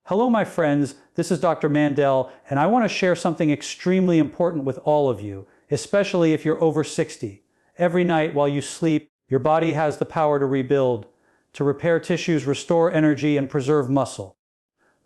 Hello, my friends. This is Dr. Mandell, and I want to share something extremely important with all of you, especially if you're over 60. Every night while you sleep, your body has the power to rebuild, to repair tissues, restore energy, and preserve muscle.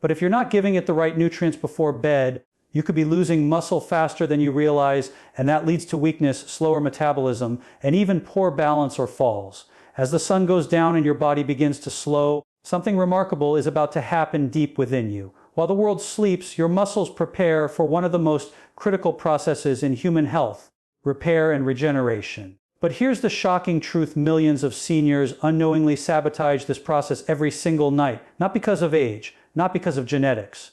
But if you're not giving it the right nutrients before bed, you could be losing muscle faster than you realize, and that leads to weakness, slower metabolism, and even poor balance or falls. As the sun goes down and your body begins to slow, something remarkable is about to happen deep within you. While the world sleeps, your muscles prepare for one of the most critical processes in human health: repair and regeneration. But here's the shocking truth: millions of seniors unknowingly sabotage this process every single night, not because of age, not because of genetics,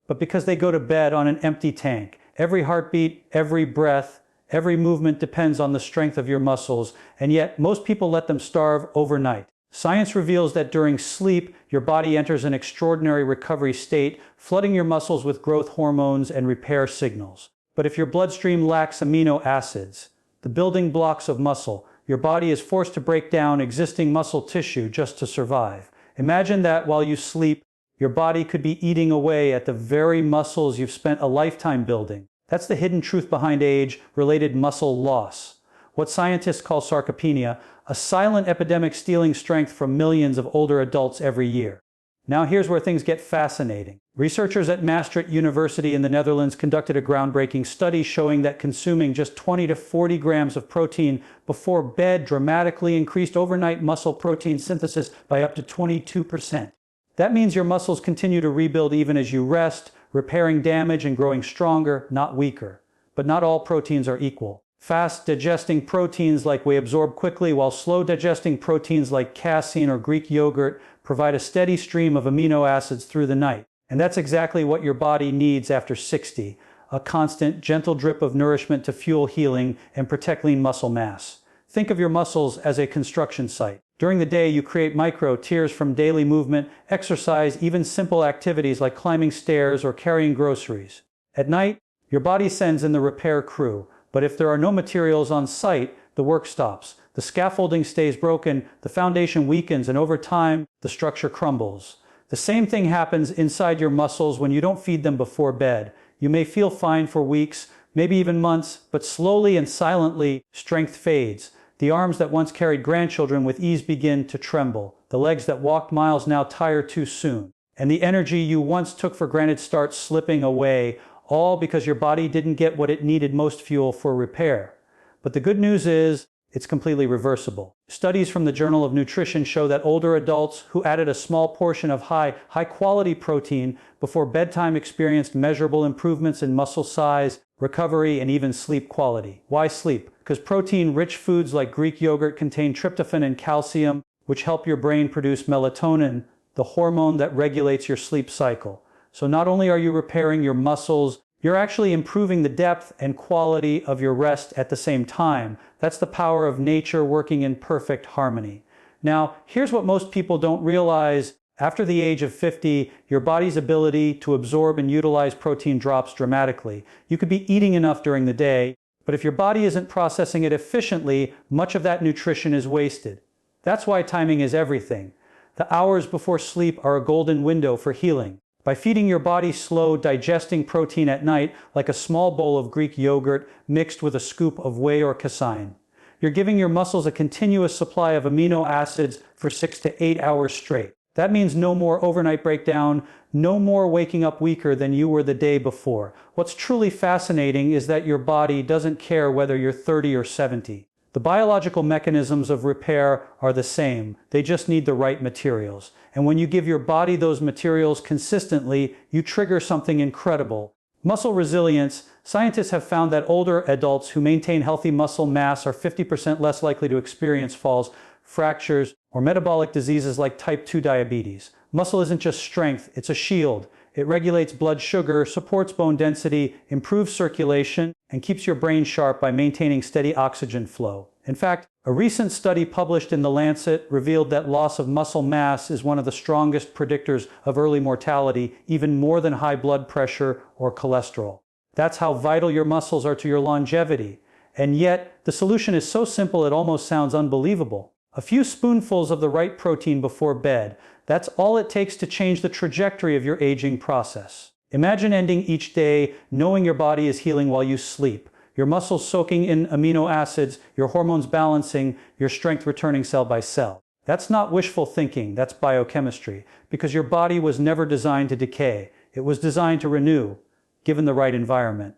but because they go to bed on an empty tank. Every heartbeat, every breath, every movement depends on the strength of your muscles, and yet most people let them starve overnight. Science reveals that during sleep, your body enters an extraordinary recovery state, flooding your muscles with growth hormones and repair signals. But if your bloodstream lacks amino acids, the building blocks of muscle, your body is forced to break down existing muscle tissue just to survive. Imagine that while you sleep, your body could be eating away at the very muscles you've spent a lifetime building. That's the hidden truth behind age-related muscle loss, what scientists call sarcopenia, a silent epidemic stealing strength from millions of older adults every year. Now here's where things get fascinating. Researchers at Maastricht University in the Netherlands conducted a groundbreaking study showing that consuming just 20 to 40 grams of protein before bed dramatically increased overnight muscle protein synthesis by up to 22%. That means your muscles continue to rebuild even as you rest, repairing damage and growing stronger, not weaker. But not all proteins are equal. Fast-digesting proteins like whey absorb quickly, while slow-digesting proteins like casein or Greek yogurt provide a steady stream of amino acids through the night. And that's exactly what your body needs after 60, a constant, gentle drip of nourishment to fuel healing and protect lean muscle mass. Think of your muscles as a construction site. During the day, you create micro-tears from daily movement, exercise, even simple activities like climbing stairs or carrying groceries. At night, your body sends in the repair crew. But if there are no materials on site, the work stops. The scaffolding stays broken, the foundation weakens, and over time, the structure crumbles. The same thing happens inside your muscles when you don't feed them before bed. You may feel fine for weeks, maybe even months, but slowly and silently, strength fades. The arms that once carried grandchildren with ease begin to tremble. The legs that walked miles now tire too soon. And the energy you once took for granted starts slipping away, all because your body didn't get what it needed: most fuel for repair. But the good news is, it's completely reversible. Studies from the Journal of Nutrition show that older adults who added a small portion of high-quality protein before bedtime experienced measurable improvements in muscle size, recovery, and even sleep quality. Why sleep? Because protein-rich foods like Greek yogurt contain tryptophan and calcium, which help your brain produce melatonin, the hormone that regulates your sleep cycle. So not only are you repairing your muscles, you're actually improving the depth and quality of your rest at the same time. That's the power of nature working in perfect harmony. Now, here's what most people don't realize. After the age of 50, your body's ability to absorb and utilize protein drops dramatically. You could be eating enough during the day, but if your body isn't processing it efficiently, much of that nutrition is wasted. That's why timing is everything. The hours before sleep are a golden window for healing. By feeding your body slow, digesting protein at night, like a small bowl of Greek yogurt mixed with a scoop of whey or casein, you're giving your muscles a continuous supply of amino acids for 6 to 8 hours straight. That means no more overnight breakdown, no more waking up weaker than you were the day before. What's truly fascinating is that your body doesn't care whether you're 30 or 70. The biological mechanisms of repair are the same. They just need the right materials. And when you give your body those materials consistently, you trigger something incredible. Muscle resilience. Scientists have found that older adults who maintain healthy muscle mass are 50% less likely to experience falls, fractures, or metabolic diseases like type 2 diabetes. Muscle isn't just strength, it's a shield. It regulates blood sugar, supports bone density, improves circulation, and keeps your brain sharp by maintaining steady oxygen flow. In fact, a recent study published in The Lancet revealed that loss of muscle mass is one of the strongest predictors of early mortality, even more than high blood pressure or cholesterol. That's how vital your muscles are to your longevity. And yet, the solution is so simple it almost sounds unbelievable. A few spoonfuls of the right protein before bed. That's all it takes to change the trajectory of your aging process. Imagine ending each day knowing your body is healing while you sleep, your muscles soaking in amino acids, your hormones balancing, your strength returning cell by cell. That's not wishful thinking, that's biochemistry, because your body was never designed to decay. It was designed to renew, given the right environment.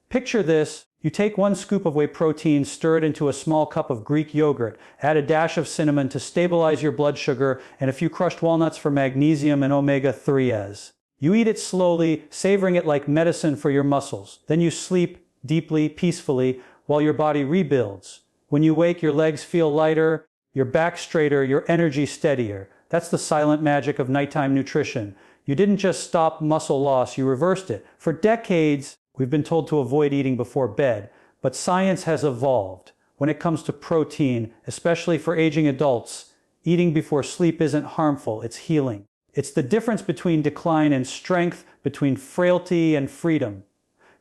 Picture this. You take 1 scoop of whey protein, stir it into a small cup of Greek yogurt, add a dash of cinnamon to stabilize your blood sugar, and a few crushed walnuts for magnesium and omega-3s. You eat it slowly, savoring it like medicine for your muscles. Then you sleep deeply, peacefully, while your body rebuilds. When you wake, your legs feel lighter, your back straighter, your energy steadier. That's the silent magic of nighttime nutrition. You didn't just stop muscle loss, you reversed it. For decades, we've been told to avoid eating before bed, but science has evolved. When it comes to protein, especially for aging adults, eating before sleep isn't harmful, it's healing. It's the difference between decline and strength, between frailty and freedom.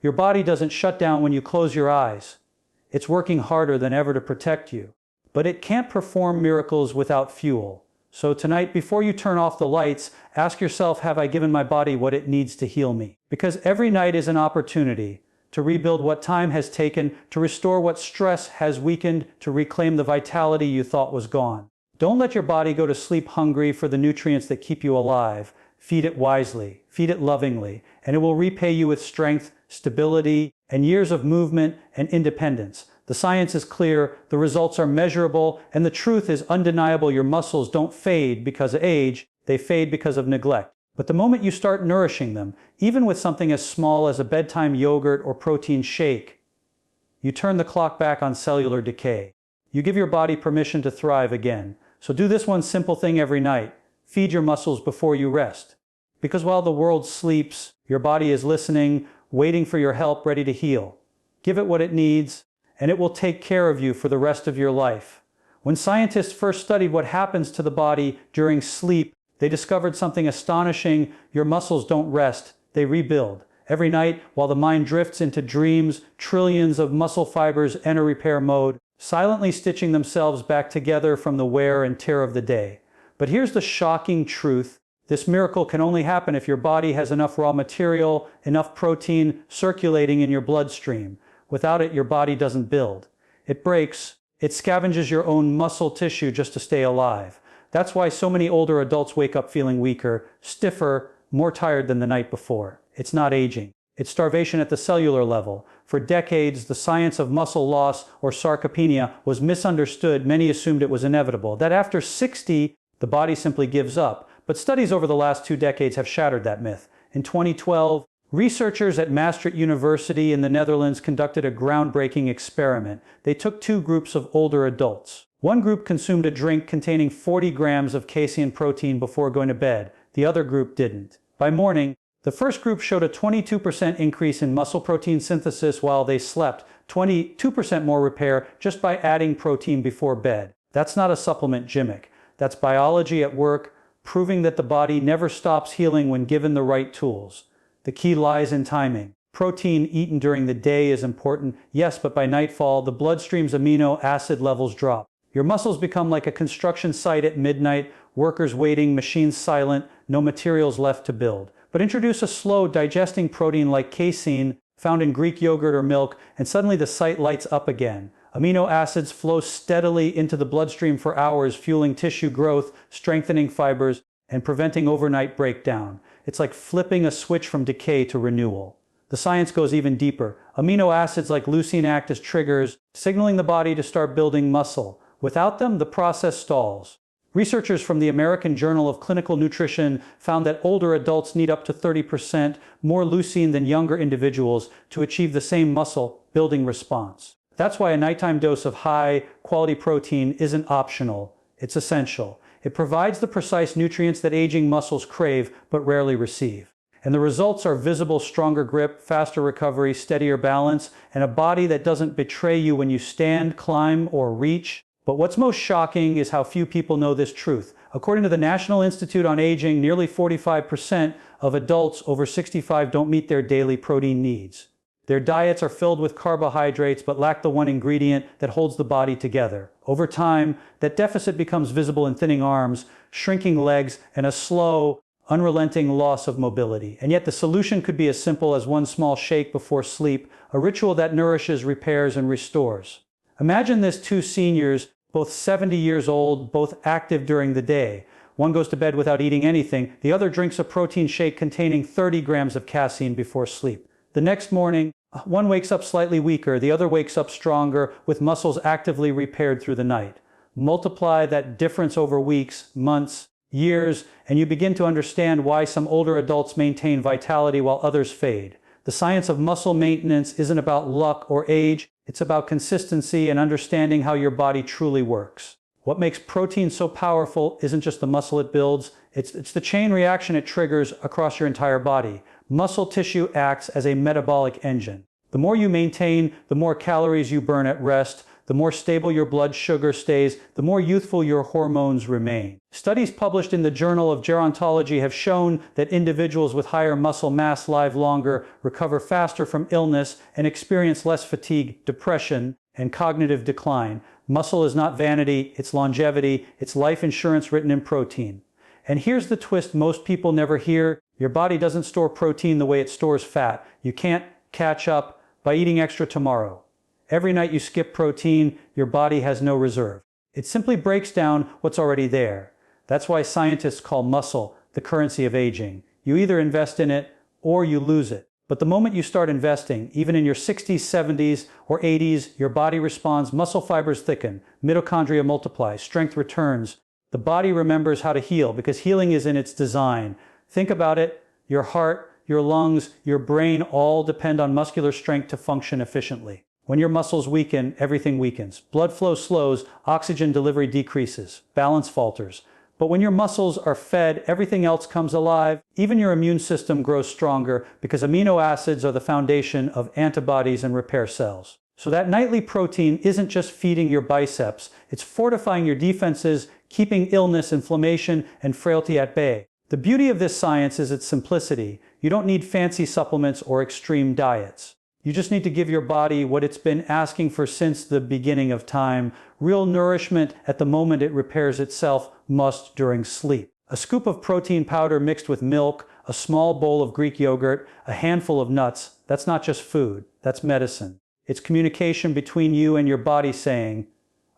Your body doesn't shut down when you close your eyes. It's working harder than ever to protect you. But it can't perform miracles without fuel. So tonight, before you turn off the lights, ask yourself, have I given my body what it needs to heal me? Because every night is an opportunity to rebuild what time has taken, to restore what stress has weakened, to reclaim the vitality you thought was gone. Don't let your body go to sleep hungry for the nutrients that keep you alive. Feed it wisely, feed it lovingly, and it will repay you with strength, stability, and years of movement and independence. The science is clear, the results are measurable, and the truth is undeniable. Your muscles don't fade because of age, they fade because of neglect. But the moment you start nourishing them, even with something as small as a bedtime yogurt or protein shake, you turn the clock back on cellular decay. You give your body permission to thrive again. So do this one simple thing every night. Feed your muscles before you rest. Because while the world sleeps, your body is listening, waiting for your help, ready to heal. Give it what it needs, and it will take care of you for the rest of your life. When scientists first studied what happens to the body during sleep, they discovered something astonishing. Your muscles don't rest, they rebuild. Every night, while the mind drifts into dreams, trillions of muscle fibers enter repair mode, silently stitching themselves back together from the wear and tear of the day. But here's the shocking truth. This miracle can only happen if your body has enough raw material, enough protein circulating in your bloodstream. Without it, your body doesn't build. It breaks. It scavenges your own muscle tissue just to stay alive. That's why so many older adults wake up feeling weaker, stiffer, more tired than the night before. It's not aging. It's starvation at the cellular level. For decades, the science of muscle loss, or sarcopenia, was misunderstood. Many assumed it was inevitable, that after 60, the body simply gives up. But studies over the last 2 decades have shattered that myth. In 2012, researchers at Maastricht University in the Netherlands conducted a groundbreaking experiment. They took 2 groups of older adults. One group consumed a drink containing 40 grams of casein protein before going to bed. The other group didn't. By morning, the first group showed a 22% increase in muscle protein synthesis while they slept, 22% more repair just by adding protein before bed. That's not a supplement gimmick. That's biology at work, proving that the body never stops healing when given the right tools. The key lies in timing. Protein eaten during the day is important, yes, but by nightfall, the bloodstream's amino acid levels drop. Your muscles become like a construction site at midnight, workers waiting, machines silent, no materials left to build. But introduce a slow digesting protein like casein, found in Greek yogurt or milk, and suddenly the site lights up again. Amino acids flow steadily into the bloodstream for hours, fueling tissue growth, strengthening fibers, and preventing overnight breakdown. It's like flipping a switch from decay to renewal. The science goes even deeper. Amino acids like leucine act as triggers, signaling the body to start building muscle. Without them, the process stalls. Researchers from the American Journal of Clinical Nutrition found that older adults need up to 30% more leucine than younger individuals to achieve the same muscle-building response. That's why a nighttime dose of high-quality protein isn't optional. It's essential. It provides the precise nutrients that aging muscles crave but rarely receive. And the results are visible: stronger grip, faster recovery, steadier balance, and a body that doesn't betray you when you stand, climb, or reach. But what's most shocking is how few people know this truth. According to the National Institute on Aging, nearly 45% of adults over 65 don't meet their daily protein needs. Their diets are filled with carbohydrates but lack the one ingredient that holds the body together. Over time, that deficit becomes visible in thinning arms, shrinking legs, and a slow, unrelenting loss of mobility. And yet the solution could be as simple as one small shake before sleep, a ritual that nourishes, repairs, and restores. Imagine this: two seniors, both 70 years old, both active during the day. One goes to bed without eating anything. The other drinks a protein shake containing 30 grams of casein before sleep. The next morning, one wakes up slightly weaker, the other wakes up stronger, with muscles actively repaired through the night. Multiply that difference over weeks, months, years, and you begin to understand why some older adults maintain vitality while others fade. The science of muscle maintenance isn't about luck or age, it's about consistency and understanding how your body truly works. What makes protein so powerful isn't just the muscle it builds, it's the chain reaction it triggers across your entire body. Muscle tissue acts as a metabolic engine. The more you maintain, the more calories you burn at rest, the more stable your blood sugar stays, the more youthful your hormones remain. Studies published in the Journal of Gerontology have shown that individuals with higher muscle mass live longer, recover faster from illness, and experience less fatigue, depression, and cognitive decline. Muscle is not vanity, it's longevity, it's life insurance written in protein. And here's the twist most people never hear: your body doesn't store protein the way it stores fat. You can't catch up by eating extra tomorrow. Every night you skip protein, your body has no reserve. It simply breaks down what's already there. That's why scientists call muscle the currency of aging. You either invest in it or you lose it. But the moment you start investing, even in your 60s, 70s, or 80s, your body responds. Muscle fibers thicken, mitochondria multiply, strength returns. The body remembers how to heal because healing is in its design. Think about it: your heart, your lungs, your brain all depend on muscular strength to function efficiently. When your muscles weaken, everything weakens. Blood flow slows, oxygen delivery decreases, balance falters. But when your muscles are fed, everything else comes alive. Even your immune system grows stronger because amino acids are the foundation of antibodies and repair cells. So that nightly protein isn't just feeding your biceps, it's fortifying your defenses, keeping illness, inflammation, and frailty at bay. The beauty of this science is its simplicity. You don't need fancy supplements or extreme diets. You just need to give your body what it's been asking for since the beginning of time: real nourishment at the moment it repairs itself, must during sleep. A scoop of protein powder mixed with milk, a small bowl of Greek yogurt, a handful of nuts, that's not just food, that's medicine. It's communication between you and your body saying,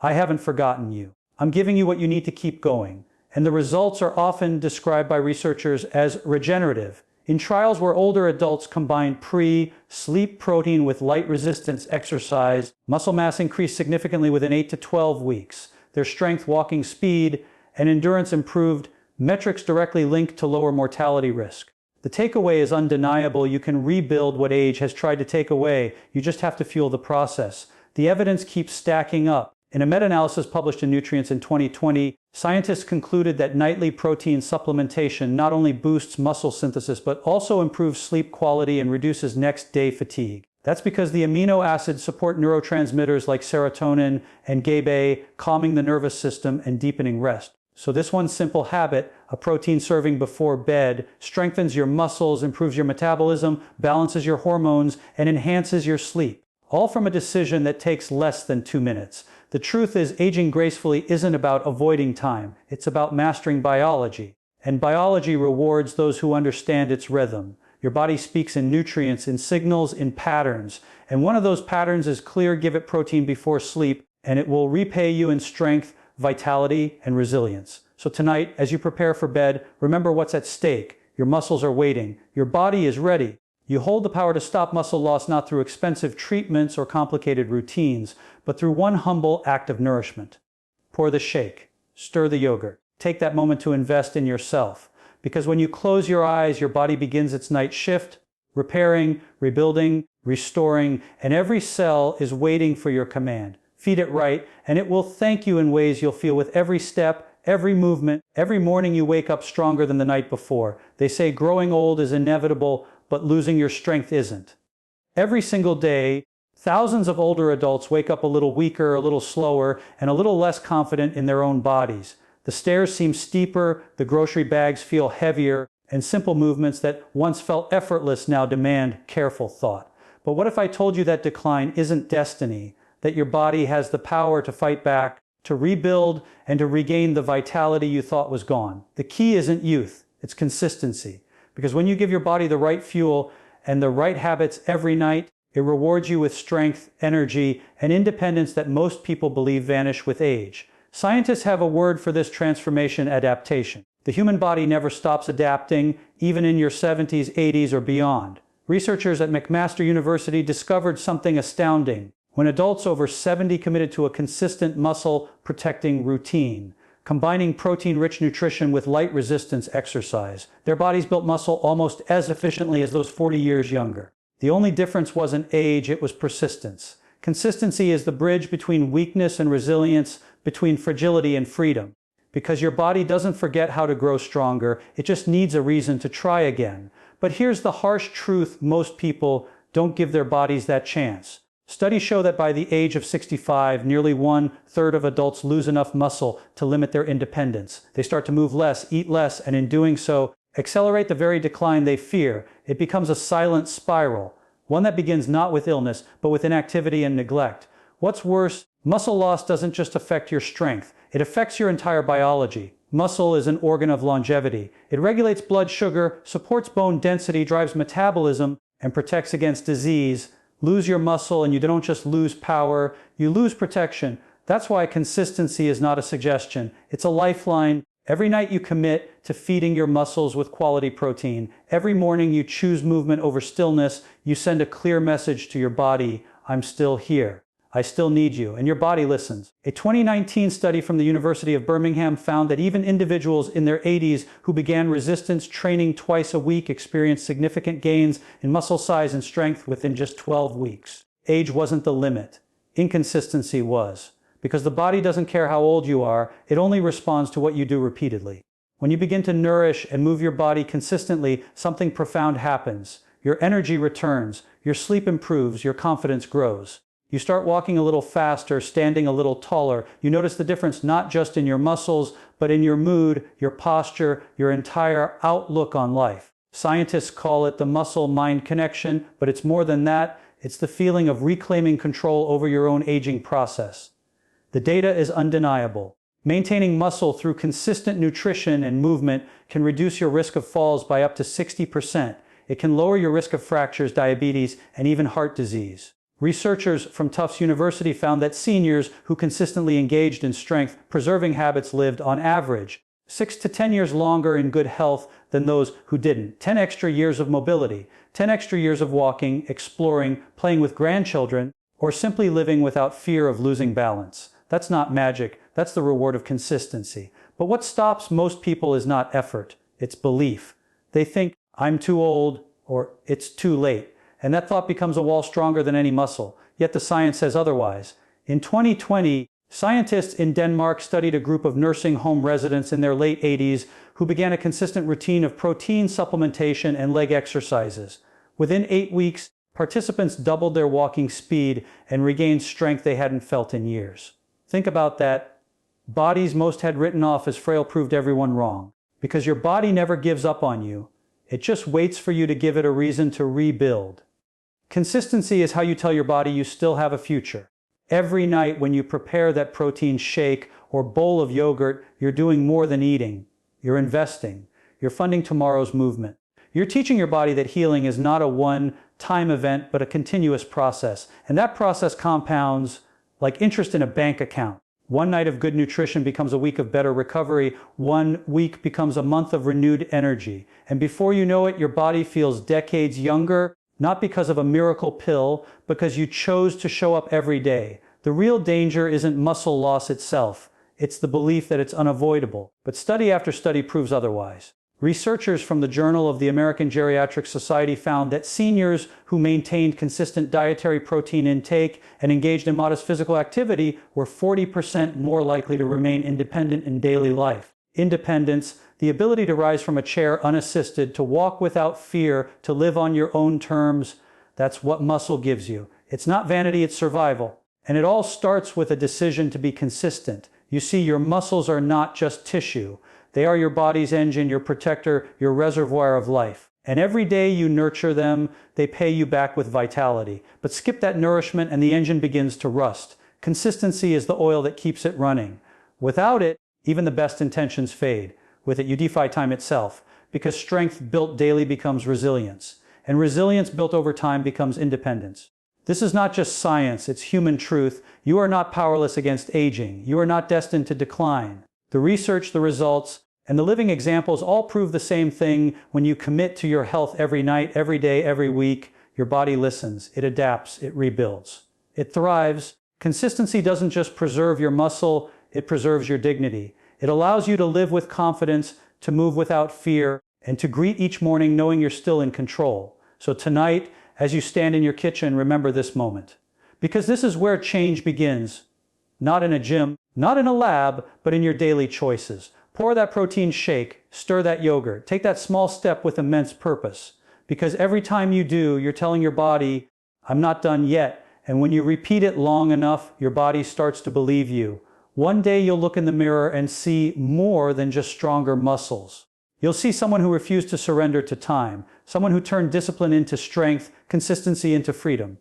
I haven't forgotten you. I'm giving you what you need to keep going. And the results are often described by researchers as regenerative. In trials where older adults combined pre-sleep protein with light resistance exercise, muscle mass increased significantly within 8 to 12 weeks. Their strength, walking speed, and endurance improved, metrics directly linked to lower mortality risk. The takeaway is undeniable: you can rebuild what age has tried to take away. You just have to fuel the process. The evidence keeps stacking up. In a meta-analysis published in Nutrients in 2020, scientists concluded that nightly protein supplementation not only boosts muscle synthesis but also improves sleep quality and reduces next-day fatigue. That's because the amino acids support neurotransmitters like serotonin and GABA, calming the nervous system and deepening rest. So this one simple habit, a protein serving before bed, strengthens your muscles, improves your metabolism, balances your hormones, and enhances your sleep. All from a decision that takes less than 2 minutes. The truth is, aging gracefully isn't about avoiding time. It's about mastering biology. And biology rewards those who understand its rhythm. Your body speaks in nutrients, in signals, in patterns. And one of those patterns is clear: give it protein before sleep, and it will repay you in strength, vitality, and resilience. So tonight, as you prepare for bed, remember what's at stake. Your muscles are waiting. Your body is ready. You hold the power to stop muscle loss not through expensive treatments or complicated routines, but through one humble act of nourishment. Pour the shake. Stir the yogurt. Take that moment to invest in yourself. Because when you close your eyes, your body begins its night shift, repairing, rebuilding, restoring, and every cell is waiting for your command. Feed it right, and it will thank you in ways you'll feel with every step, every movement. Every morning you wake up stronger than the night before. They say growing old is inevitable, but losing your strength isn't. Every single day, thousands of older adults wake up a little weaker, a little slower, and a little less confident in their own bodies. The stairs seem steeper, the grocery bags feel heavier, and simple movements that once felt effortless now demand careful thought. But what if I told you that decline isn't destiny, that your body has the power to fight back, to rebuild, and to regain the vitality you thought was gone? The key isn't youth, it's consistency. Because when you give your body the right fuel and the right habits every night, it rewards you with strength, energy, and independence that most people believe vanish with age. Scientists have a word for this transformation: adaptation. The human body never stops adapting, even in your 70s, 80s, or beyond. Researchers at McMaster University discovered something astounding. When adults over 70 committed to a consistent muscle-protecting routine, combining protein-rich nutrition with light-resistance exercise, their bodies built muscle almost as efficiently as those 40 years younger. The only difference wasn't age, it was persistence. Consistency is the bridge between weakness and resilience, between fragility and freedom. Because your body doesn't forget how to grow stronger, it just needs a reason to try again. But here's the harsh truth: most people don't give their bodies that chance. Studies show that by the age of 65, nearly 1/3 of adults lose enough muscle to limit their independence. They start to move less, eat less, and in doing so, accelerate the very decline they fear. It becomes a silent spiral, one that begins not with illness, but with inactivity and neglect. What's worse, muscle loss doesn't just affect your strength, it affects your entire biology. Muscle is an organ of longevity. It regulates blood sugar, supports bone density, drives metabolism, and protects against disease. Lose your muscle and you don't just lose power, you lose protection. That's why consistency is not a suggestion. It's a lifeline. Every night you commit to feeding your muscles with quality protein. Every morning you choose movement over stillness. You send a clear message to your body: I'm still here. I still need you. And your body listens. A 2019 study from the University of Birmingham found that even individuals in their 80s who began resistance training twice a week experienced significant gains in muscle size and strength within just 12 weeks. Age wasn't the limit. Inconsistency was. Because the body doesn't care how old you are, it only responds to what you do repeatedly. When you begin to nourish and move your body consistently, something profound happens. Your energy returns, your sleep improves, your confidence grows. You start walking a little faster, standing a little taller. You notice the difference not just in your muscles, but in your mood, your posture, your entire outlook on life. Scientists call it the muscle-mind connection, but it's more than that. It's the feeling of reclaiming control over your own aging process. The data is undeniable. Maintaining muscle through consistent nutrition and movement can reduce your risk of falls by up to 60%. It can lower your risk of fractures, diabetes, and even heart disease. Researchers from Tufts University found that seniors who consistently engaged in strength-preserving habits lived, on average, 6 to 10 years longer in good health than those who didn't. 10 extra years of mobility, 10 extra years of walking, exploring, playing with grandchildren, or simply living without fear of losing balance. That's not magic, that's the reward of consistency. But what stops most people is not effort, it's belief. They think, I'm too old, or it's too late. And that thought becomes a wall stronger than any muscle. Yet the science says otherwise. In 2020, scientists in Denmark studied a group of nursing home residents in their late 80s who began a consistent routine of protein supplementation and leg exercises. Within 8 weeks, participants doubled their walking speed and regained strength they hadn't felt in years. Think about that. Bodies most had written off as frail proved everyone wrong. Because your body never gives up on you. It just waits for you to give it a reason to rebuild. Consistency is how you tell your body you still have a future. Every night when you prepare that protein shake or bowl of yogurt, you're doing more than eating. You're investing. You're funding tomorrow's movement. You're teaching your body that healing is not a one-time event, but a continuous process. And that process compounds like interest in a bank account. One night of good nutrition becomes a week of better recovery. 1 week becomes a month of renewed energy. And before you know it, your body feels decades younger, not because of a miracle pill, because you chose to show up every day. The real danger isn't muscle loss itself. It's the belief that it's unavoidable. But study after study proves otherwise. Researchers from the Journal of the American Geriatric Society found that seniors who maintained consistent dietary protein intake and engaged in modest physical activity were 40% more likely to remain independent in daily life. Independence, the ability to rise from a chair unassisted, to walk without fear, to live on your own terms, that's what muscle gives you. It's not vanity, it's survival. And it all starts with a decision to be consistent. You see, your muscles are not just tissue. They are your body's engine, your protector, your reservoir of life. And every day you nurture them, they pay you back with vitality. But skip that nourishment and the engine begins to rust. Consistency is the oil that keeps it running. Without it, even the best intentions fade. With it, you defy time itself, because strength built daily becomes resilience, and resilience built over time becomes independence. This is not just science, it's human truth. You are not powerless against aging. You are not destined to decline. The research, the results, and the living examples all prove the same thing. When you commit to your health every night, every day, every week, your body listens, it adapts, it rebuilds, it thrives. Consistency doesn't just preserve your muscle, it preserves your dignity. It allows you to live with confidence, to move without fear, and to greet each morning knowing you're still in control. So tonight, as you stand in your kitchen, remember this moment. Because this is where change begins. Not in a gym, not in a lab, but in your daily choices. Pour that protein shake, stir that yogurt, take that small step with immense purpose. Because every time you do, you're telling your body, I'm not done yet. And when you repeat it long enough, your body starts to believe you. One day you'll look in the mirror and see more than just stronger muscles. You'll see someone who refused to surrender to time, someone who turned discipline into strength, consistency into freedom.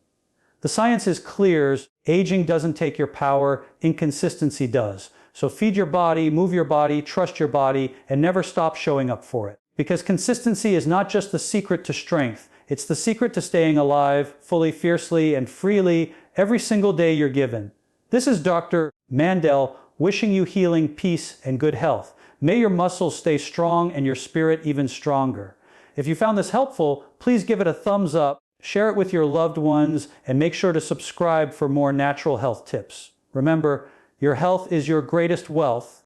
The science is clear. Aging doesn't take your power, inconsistency does. So feed your body, move your body, trust your body, and never stop showing up for it. Because consistency is not just the secret to strength, it's the secret to staying alive, fully, fiercely, and freely every single day you're given. This is Dr. Mandell wishing you healing, peace, and good health. May your muscles stay strong and your spirit even stronger. If you found this helpful, please give it a thumbs up, share it with your loved ones, and make sure to subscribe for more natural health tips. Remember, your health is your greatest wealth.